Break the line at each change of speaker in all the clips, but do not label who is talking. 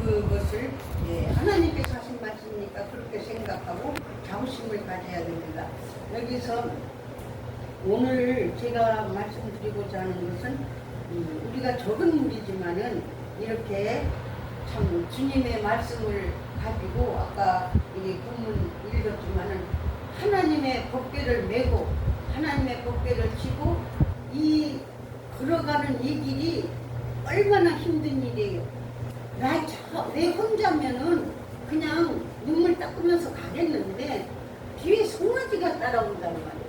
그것을 하나님께서 하신 말씀이니까 그렇게 생각하고 자부심을 가져야 됩니다. 여기서 오늘 제가 말씀드리고자 하는 것은 우리가 적은 무리지만은 이렇게 참 주님의 말씀을 가지고 아까 이 본문 읽었지만은 하나님의 법궤를 메고 하나님의 법궤를 지고 이 걸어가는 이 길이 얼마나 힘든 일이에요. 내 혼자면은 그냥 눈물 닦으면서 가겠는데 뒤에 송아지가 따라온단 말이에요.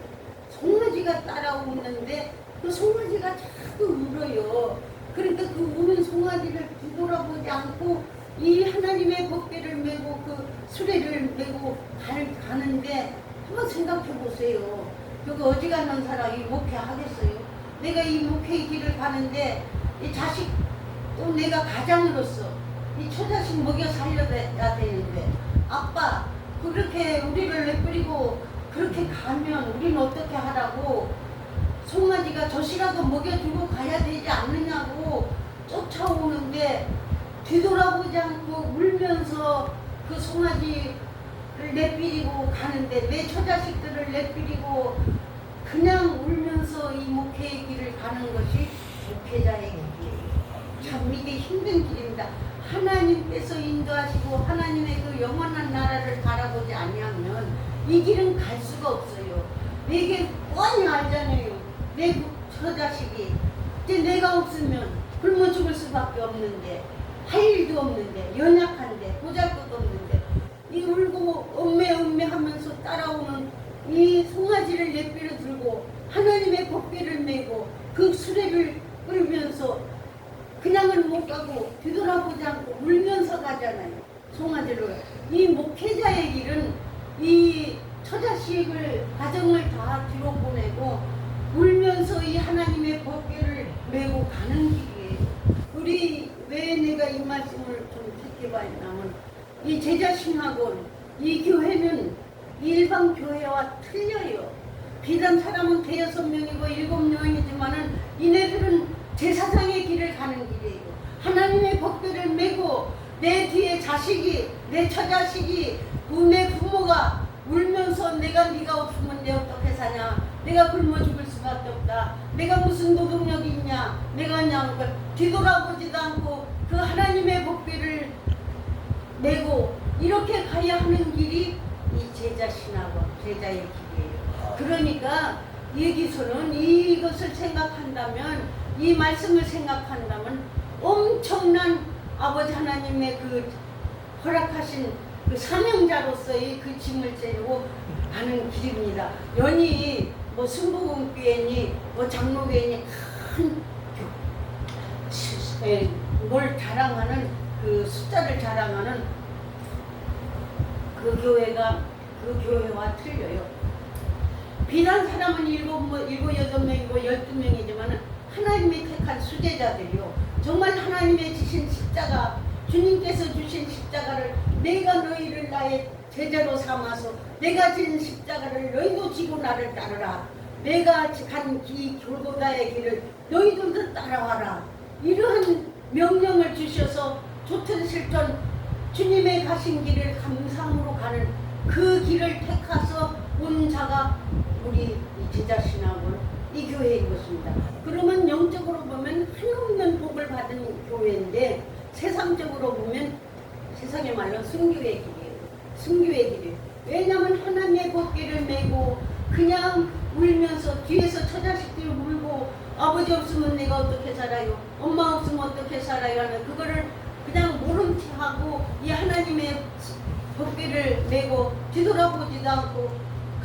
송아지가 따라오는데 그 송아지가 자꾸 울어요. 그러니까 그 우는 송아지를 뒤돌아보지 않고 이 하나님의 법궤를 메고 그 수레를 메고 가는데 한번 생각해 보세요. 그거 어지간한 사람이 목회하겠어요? 내가 이 목회의 길을 가는데 이 자식 또 내가 가장으로서 이 처자식 먹여 살려야 되는데 아빠 그렇게 우리를 내버리고 그렇게 가면 우리는 어떻게 하라고 송아지가 젖이라도 먹여주고 가야 되지 않느냐고 쫓아오는데 뒤돌아보지 않고 울면서 그 송아지를 내버리고 가는데 내 처자식들을 내버리고 그냥 울면서 이 목회의 길을 가는 것이 목회자의 길이에요. 참 이게 힘든 길입니다. 하나님께서 인도하시고 하나님의 그 영원한 나라를 바라보지 아니하면 이 길은 갈 수가 없어요. 내게 뻔히 알잖아요. 내 처자식이 이제 내가 없으면 굶어 죽을 수밖에 없는데 할 일도 없는데 연약한데 보잘것도 없는데 이 울고 엄매 하면서 따라오는 이 송아지를 내버려 들고 하나님의 법궤를 메고 그 수레를 끌면서 그냥은 못 가고 뒤돌아보지 않고 울면서 가잖아요. 송아지를. 이 목회자의 길은 이 처자식을 가정을 다 뒤로 보내고 울면서 이 하나님의 법궤를 메고 가는 길이에요. 우리 왜 내가 이 말씀을 좀 택해봤냐면 이 제자신학원 이 교회는 일반 교회와 틀려요. 비단 사람은 5-6명이고 7명이지만은 이네들은 제사장의 길을 가는 길이에요. 하나님의 법궤를 메고 내 뒤에 자식이 내 처자식이 내 부모가 울면서 내가 네가 없으면 내 어떻게 사냐 내가 굶어 죽을 수밖에 없다 내가 무슨 노동력이 있냐 내가 그냥 뒤돌아보지도 않고 그 하나님의 법궤를 메고 이렇게 가야 하는 길이 이 제자신학원 제자의 길이에요. 그러니까 여기서는 이것을 생각한다면 이 말씀을 생각한다면 엄청난 아버지 하나님의 그 허락하신 그 사명자로서의 그 짐을 지고 가는 길입니다. 연히 뭐 순복음교회니 뭐 장로교회니 뭘 자랑하는 그 숫자를 자랑하는 그 교회가 그 교회와 틀려요. 비단 사람은 7, 8명이고 12명이지만 하나님이 택한 수제자들이요. 정말 하나님의 주신 십자가 주님께서 주신 십자가를 내가 너희를 나의 제자로 삼아서 내가 진 십자가를 너희도 지고 나를 따르라. 내가 간 이 골고다의 길을 너희들도 따라와라. 이러한 명령을 주셔서 좋든 싫든 주님의 가신 길을 감상으로 가는 그 길을 택해서 온 자가 우리 이 제자신학원 이 교회인 것입니다. 그러면 영적으로 보면 한없는 복을 받은 교회인데 세상적으로 보면 세상의 말로 순교의 길이에요. 순교의 길이에요. 왜냐하면 하나님의 법궤를 메고 그냥 울면서 뒤에서 처자식들 울고 아버지 없으면 내가 어떻게 살아요? 엄마 없으면 어떻게 살아요? 하는 그거를 그냥 모른 체 하고 이 하나님의 법궤를 메고 뒤돌아보지도 않고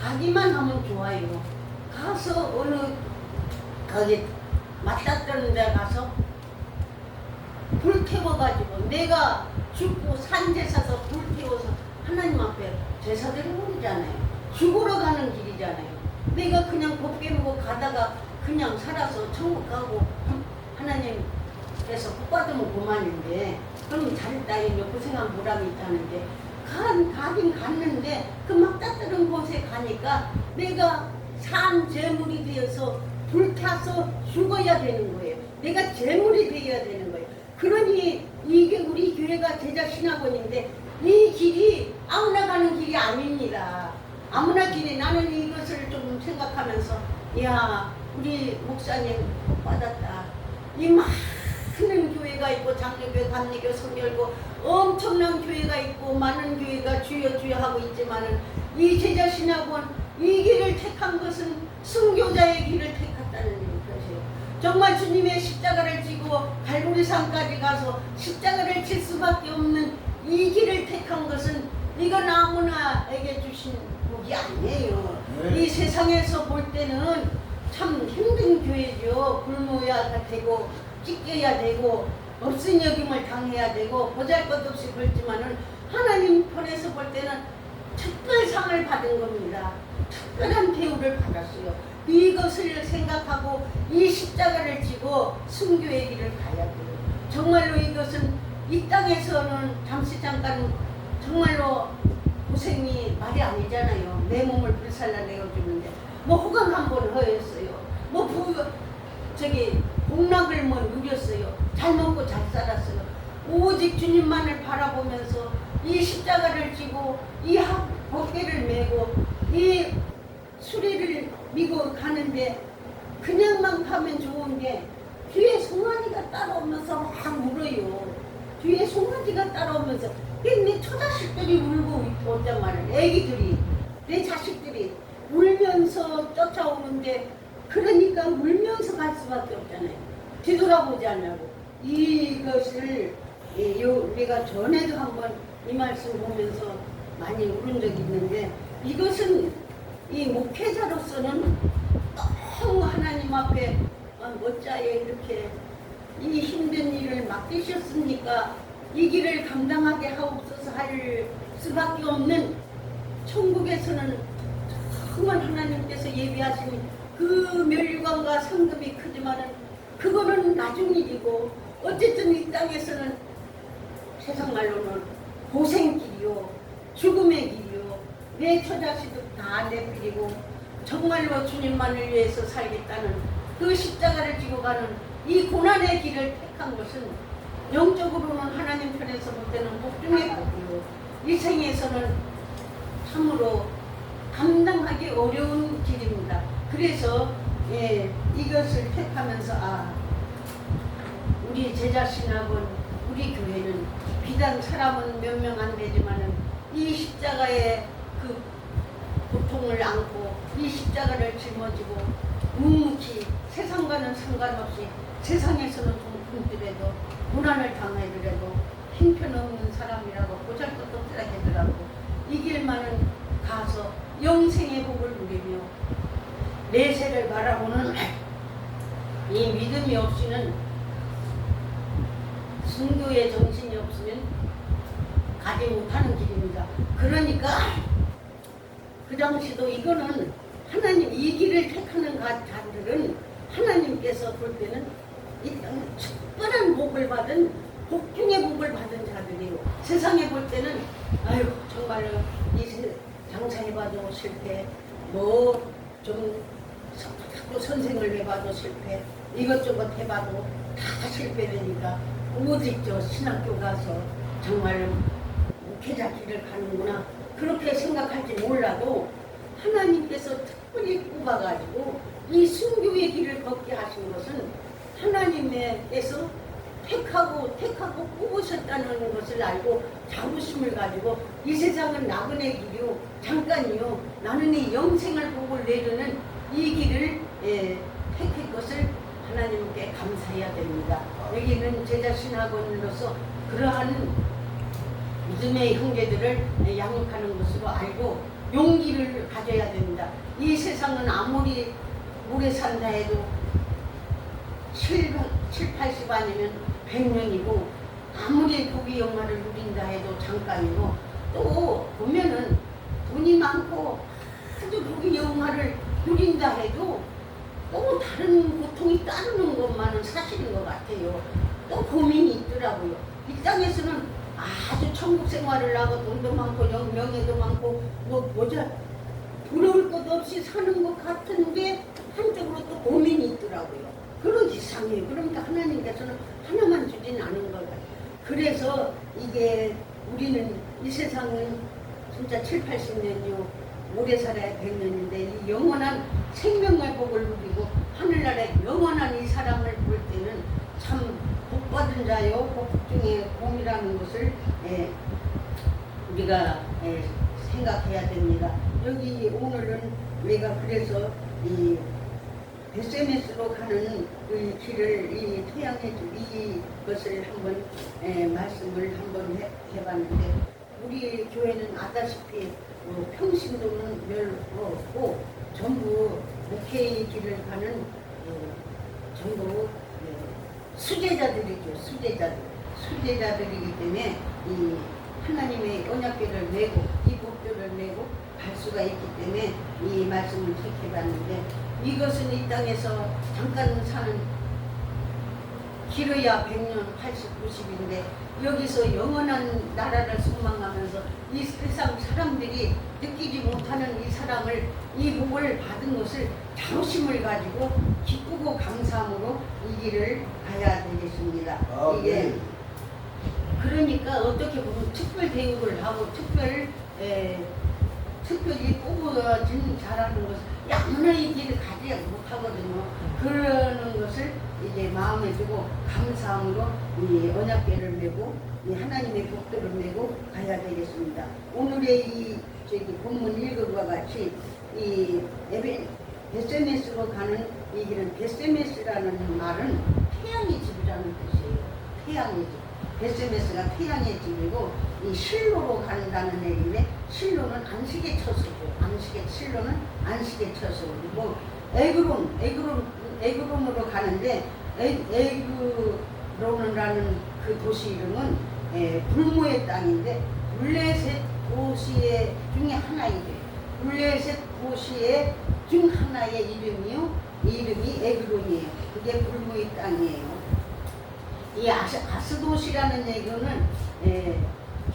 가기만 하면 좋아요. 가서 어느 거기 맞닥뜨는 데 가서 불 태워가지고 내가 죽고 산제사서 불 태워서 하나님 앞에 제사드리잖아요. 죽으러 가는 길이잖아요. 내가 그냥 법궤 메고 가다가 그냥 살아서 천국 가고 하나님께서 복 받으면 그만인데 그럼 잘했다 이제 고생한 보람이 있다는데 가긴 갔는데 그 맞닥뜨는 곳에 가니까 내가 산 제물이 되어서 불타서 죽어야 되는 거예요. 내가 제물이 되어야 되는 거예요. 그러니 이게 우리 교회 교회가 제자 신학원인데 이 길이 아무나 가는 길이 아닙니다. 아무나 길이 나는 이것을 좀 생각하면서 야 우리 목사님 복 받았다. 이 많은 교회가 있고 장로교회, 감리교, 성결교 엄청난 교회가 있고 많은 교회가 주여 주여 하고 있지만은 이 제자 신학원 이 길을 택한 것은 순교자의 길을 택했다는 것이에요. 정말 주님의 십자가를 지고 갈보리산까지 가서 십자가를 칠 수밖에 없는 이 길을 택한 것은 이건 아무나에게 주신 복이 아니에요. 이 세상에서 볼 때는 참 힘든 교회죠. 굶어야 되고 찢겨야 되고 없은 여김을 당해야 되고 보잘것없이 벌지만은 하나님 편에서 볼 때는 특별상을 받은 겁니다. 특별한 대우를 받았어요. 이것을 생각하고 이 십자가를 지고 순교의 길을 가야 돼요. 정말로 이것은 이 땅에서는 잠시 잠깐 정말로 고생이 말이 아니잖아요. 내 몸을 불살라 내어주는데 뭐 호강 한번 허했어요. 뭐 복락을 뭐 누렸어요. 잘 먹고 잘 살았어요. 오직 주님만을 바라보면서 이 십자가를 지고 이 법궤를 메고 이 수레를 미고 가는데 그냥만 가면 좋은데 뒤에 송아지가 따라오면서 막 울어요. 뒤에 송아지가 따라오면서 내 처자식들이 울고 있단 말이에요. 애기들이 내 자식들이 울면서 쫓아오는데 그러니까 울면서 갈 수밖에 없잖아요. 뒤돌아보지 않냐고. 이것을 내가 전에도 한번 이 말씀 보면서 많이 울은 적이 있는데 이것은 이 목회자로서는 너무 하나님 앞에 멋자에 이렇게 이 힘든 일을 맡기셨으니까 이 길을 감당하게 하옵소서 할 수밖에 없는 천국에서는 정말 하나님께서 예비하신 그 멸관과 상급이 크지만은 그거는 나중 일이고 어쨌든 이 땅에서는 세상 말로는 고생길이요 죽음의 길이요 내 처자식도 다 내버리고 정말로 주님만을 위해서 살겠다는 그 십자가를 지고 가는 이 고난의 길을 택한 것은 영적으로는 하나님 편에서 볼 때는 복중의 복이요 이 생에서는 참으로 감당하기 어려운 길입니다. 그래서 이것을 택하면서 우리 제자 신학원 우리 교회는 비단 사람은 몇 명 안 되지만은 이 십자가의 그 고통을 안고 이 십자가를 짊어지고 묵묵히 세상과는 상관없이 세상에서는 좀 굶더라도 고난을 당하더라도 형편없는 사람이라고 보잘것없으라 하더라도 이 길만은 가서 영생의 복을 누리며 내세를 바라보는 이 믿음이 없이는 순교의 정신이 없으면 가지 못하는 길입니다. 그러니까 그 당시도 이거는 하나님 이 길을 택하는 자들은 하나님께서 볼 때는 이 땅에 특별한 복을 받은 복 중의 복을 받은 자들이에요. 세상에 볼 때는 아유 정말로 이 장사해봐도 실패 뭐 좀 자꾸 선생을 해봐도 실패 이것저것 해봐도 다 실패되니까 오직 저 신학교 가서 정말 목회자 길을 가는구나 그렇게 생각할지 몰라도 하나님께서 특별히 뽑아가지고 이 순교의 길을 걷게 하신 것은 하나님께서 택하고 뽑으셨다는 것을 알고 자부심을 가지고 이 세상은 나그네 길이요 잠깐이요 나는 이 영생을 복을 내주는 이 길을 택할 것을 하나님께 감사해야 됩니다. 여기는 제자 신학원으로서 그러한 믿음의 형제들을 양육하는 것으로 알고 용기를 가져야 됩니다. 이 세상은 아무리 오래 산다 해도 7, 80 아니면 100년이고 아무리 복이 영화를 누린다 해도 잠깐이고 또 보면은 돈이 많고 아주 복이 영화를 누린다 해도 또 다른 고통이 따르는 것만은 사실인 것 같아요. 또 고민이 있더라고요. 이 땅에서는 아주 천국 생활을 하고 돈도 많고 명예도 많고 뭐자 부러울 것 없이 사는 것 같은데 한쪽으로 또 고민이 있더라고요. 그런 이상해요. 그러니까 하나님께서는 하나만 주진 않은 것 같아요. 그래서 이게 우리는 이 세상은 진짜 7, 80년이요. 오래 살아야 100년인데 이 영원한 생명의 복을 누리고 하늘나라에 영원한 이 사람을 볼 때는 참 복받은 자요. 복 중에 복이라는 것을 우리가 생각해야 됩니다. 여기 오늘은 내가 그래서 이 베세메스로 가는 이 길을 이 태양의 이것을 한번 말씀을 한번 해봤는데 우리 교회는 아다시피 평신도는 별로 없고 전부 목회의 길을 가는 전부 수제자들이죠. 수제자들이기 때문에 이 하나님의 언약궤를 메고 이 복교를 메고 갈 수가 있기 때문에 이 말씀을 택해봤는데 이것은 이 땅에서 잠깐 사는 길어야 100년, 80, 90인데 여기서 영원한 나라를 소망하면서 이 세상 사람들이 느끼지 못하는 이 사랑을 이 복을 받은 것을 자부심을 가지고 기쁘고 감사함으로 이 길을 가야 되겠습니다. 이게 그러니까 어떻게 보면 특별 대우를 하고 특별히 뽑아진 자라는 것을 아무나 이 길을 가지 못하거든요. 그러는 것을 이제 마음에 두고 감사함으로 이 언약궤를 메고 이 하나님의 복들을 메고 가야 되겠습니다. 오늘의 이 본문 읽은 것과 같이 이 베세메스로 가는 이 길은 베세메스라는 말은 태양의 집이라는 뜻이에요. 태양의 집. 베세메스가 태양의 집이고 이 실로로 간다는 얘기인데 실로는 안식의 처소죠. 실로는 안식의 처소고 에그론으로 가는데 에그론이라는 그 도시 이름은 불모의 땅인데 블레셋 도시의 중에 하나이죠. 블레셋 도시의 중 하나의 이름이요. 이 이름이 에그론이에요. 그게 불모의 땅이에요. 이 아스도시라는 얘기는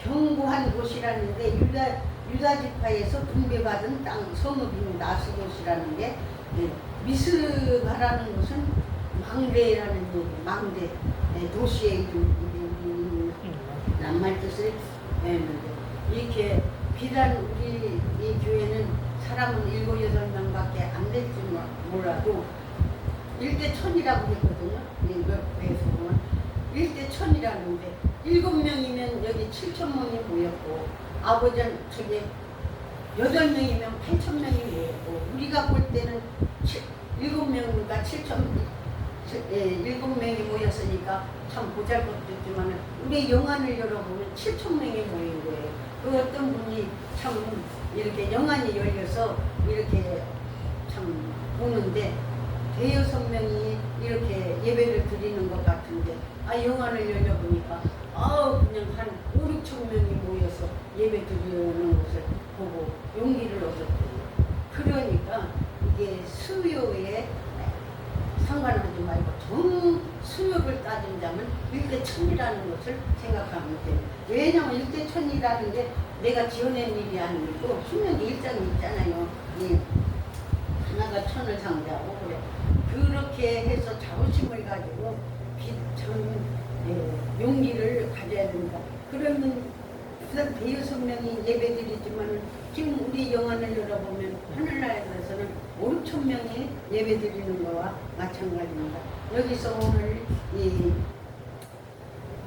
견고한 곳이라는데 유다 지파에서 분배받은 땅 성읍입니다. 아스도시라는 게 미스바라는 것은 망대라는 얘기, 망대 도시의 이름 낱말 뜻을 했는데 이렇게 비단 우리 이 교회는 사람은 7, 8명밖에 안 될지 몰라도 1대1000이라고 했거든요. 몇 배에서 보면 1대1000이라는데 7명이면 여기 7,000명이 모였고 아버지는 저기 8명이면 8,000명이 모였고 우리가 볼 때는 7명과 7명이 모였으니까 참 보잘것없지만 우리 영안을 열어보면 7,000명이 모인 거예요. 그 어떤 분이 참 이렇게 영안이 열려서 이렇게 참 보는데 대여섯 명이 이렇게 예배를 드리는 것 같은데 영안을 열려보니까 그냥 한 5, 6천 명이 모여서 예배 드리는 것을 보고 용기를 얻었거든요. 그러니까 이게 수요에 상관하지 말고 전 수요를 따진다면 1대1000이라는 것을 생각하면 돼요. 왜냐하면 1대1000이라는 게 내가 지어낸 일이 아니고 수명의 일장이 있잖아요. 하나가 1000을 상대하고 그래. 그렇게 해서 자부심을 가지고 용기를 가져야 됩니다. 그러면 부산 대여섯 명이 예배드리지만 지금 우리 영안을 열어보면 하늘나라에서는 5, 6천 명이 예배드리는 거와 마찬가지입니다. 여기서 오늘 이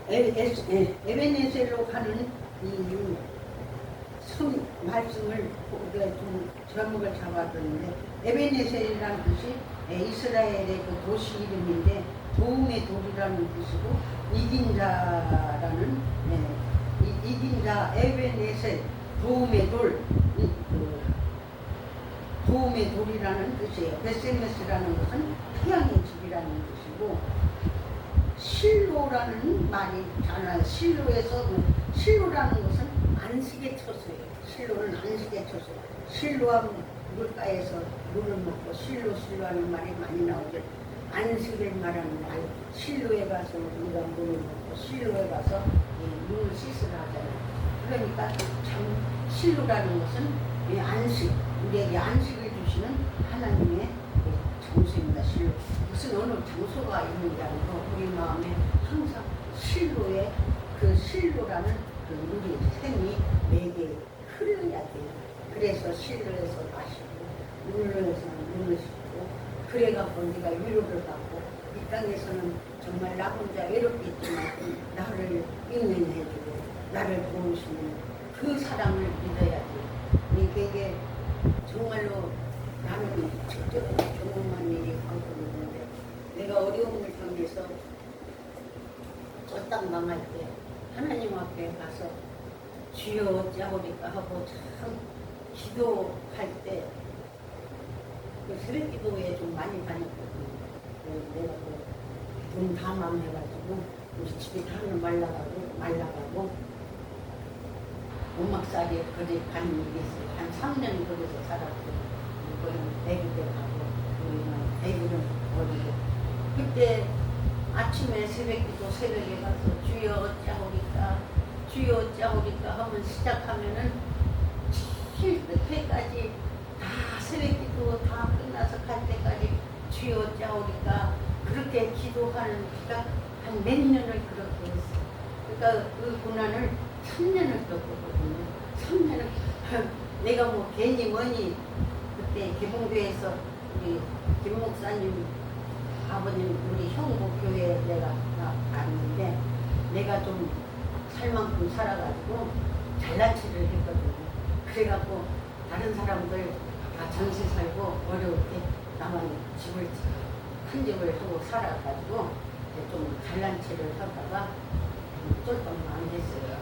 에베네셀로 가는 이 말씀을 우리가 좀 제목을 잡아뒀는데 에베네셀이라는 뜻이 이스라엘의 그 도시 이름인데 도움의 돌이라는 뜻이고 이긴 자라는 이긴 자 에베네셀 도움의 도움의 돌이라는 뜻이에요. 베세메스라는 것은 태양의 집이라는 뜻이고 실로라는 말이 잖아요. 실로라는 것은 안식의 처소예요. 실로는 안식의 처소. 실로와 물가에서 물을 먹고 실로하는 말이 많이 나오죠. 안식을 말하는 말. 실로에 가서 우리가 물을 먹고 실로에 가서 눈을 씻으라 하잖아요. 그러니까 참 실로라는 것은 안식, 우리에게 안식을 주시는 하나님의 장소입니다. 실로. 무슨 어느 장소가 있는 게 아니고 우리 마음에 항상 실로의 그 실로라는 그 물이 샘이 맥에 흐려야 돼요. 그래서 실로 해서 마시고 물로 해서는 물을 씻고 그래갖고 네가 위로를 받고 이 땅에서는 정말 나 혼자 외롭겠지만 나를 인내해주고 나를 도우시는 그 사람을 믿어야지. 이게 정말로 나는 직접으로 경험한 일이 하고 있는데 내가 어려움을 당해서 쫄딱 망할 때 하나님 앞에 가서 주여 어찌하오리까 하고 참 기도할 때 그 새벽 기도에 좀 많이 다녔거든요. 내가 돈 다 망해가지고 우리 집이 다는 말라가고 오막살이에 거기 간 일이 있어요. 한 3년 거기서 살았고 거기는 대구대 가고 우리는 대구는 어디고 그때 아침에 새벽에 가서 주여 어찌하오리까 주여 어찌하오리까 하면 시작하면은 제일 끝에까지 다 새벽기도 다 끝나서 갈 때까지 주여 어찌하오리까 그렇게 기도하는 기가 한 몇 년을 그렇게 했어요. 그러니까 그 고난을 3년을 겪었거든요. 3년을 내가 뭐 괜히 뭐니 그때 개봉교회에서 우리 김 목사님 아버님 우리 형부 교회에 내가 갔는데 내가 좀 살 만큼 살아가지고 잘난 체를 했거든요. 그래갖고 다른 사람들 다 전세 살고 어려울 때 나만 큰 집을 하고 살아가지고 좀 잘난 체를 하다가 쫄딱 망했어요.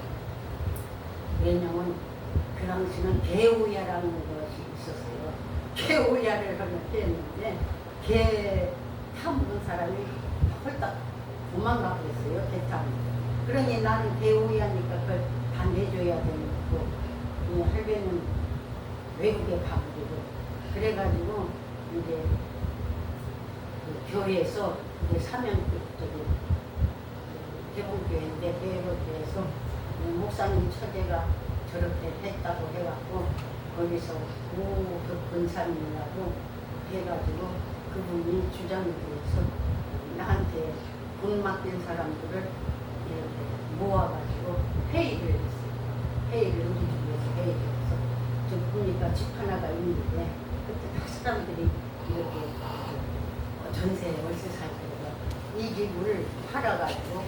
왜냐면 그 당시는 개오야라는 것이 있었어요. 개오야를 하면 했는데 개 타먹은 사람이 홀딱 도망가 버렸어요. 개 타면. 그러니 나는 개오야니까 그걸 다 내줘야 되는 거고 할배는 외국에 가버리고 그래가지고 이제 그 교회에서 이제 개봉교회인데 개봉교회에서 목사님 처제가 저렇게 했다고 해갖고 거기서 그 근사님이라고 해가지고 그분이 주장이 돼서 나한테 돈 맡긴 사람들을 이렇게 모아가지고 회의를 했어요. 회의를 우리 집에서 회의를 해서 저 보니까 집 하나가 있는데 그때 다 사람들이 이렇게 전세 월세 살 때가 이 집을 팔아가지고